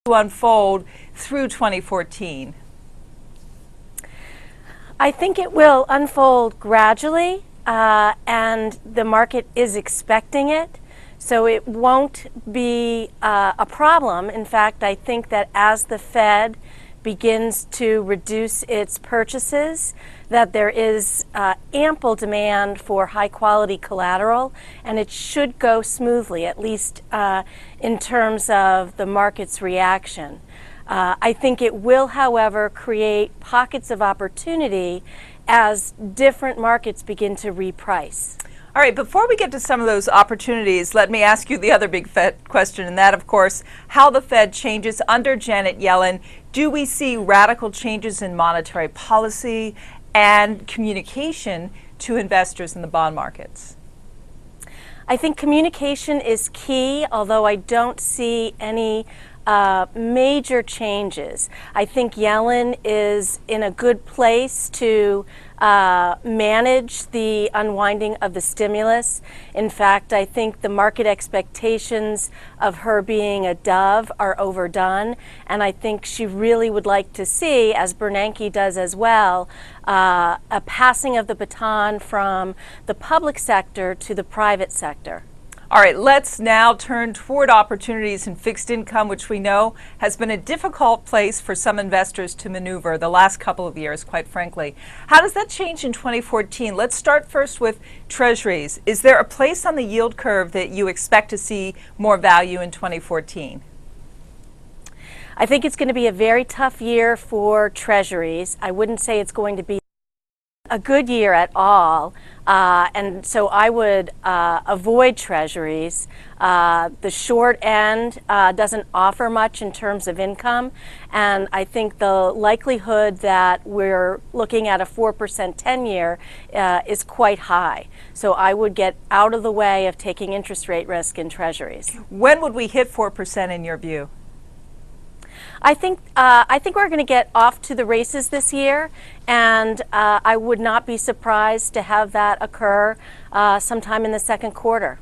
to unfold through 2014? I think it will unfold gradually, and the market is expecting it, so it won't be a problem. In fact, I think that as the Fed begins to reduce its purchases, that there is ample demand for high-quality collateral, and it should go smoothly, at least in terms of the market's reaction. I think it will, however, create pockets of opportunity as different markets begin to reprice. All right, before we get to some of those opportunities, let me ask you the other big Fed question, and that, of course, how the Fed changes under Janet Yellen. Do we see radical changes in monetary policy and communication to investors in the bond markets? I think communication is key, although I don't see any major changes. I think Yellen is in a good place to manage the unwinding of the stimulus. In fact, I think the market expectations of her being a dove are overdone, and I think she really would like to see, as Bernanke does as well, a passing of the baton from the public sector to the private sector. All right, let's now turn toward opportunities in fixed income, which we know has been a difficult place for some investors to maneuver the last couple of years, quite frankly. How does that change in 2014? Let's start first with treasuries. Is there a place on the yield curve that you expect to see more value in 2014? I think it's going to be a very tough year for treasuries. I wouldn't say it's going to be a good year at all, and so I would avoid treasuries. The short end doesn't offer much in terms of income, and I think the likelihood that we're looking at a 4% 10-year is quite high. So I would get out of the way of taking interest rate risk in treasuries. When would we hit 4% in your view? I think we're going to get off to the races this year, and I would not be surprised to have that occur sometime in the second quarter.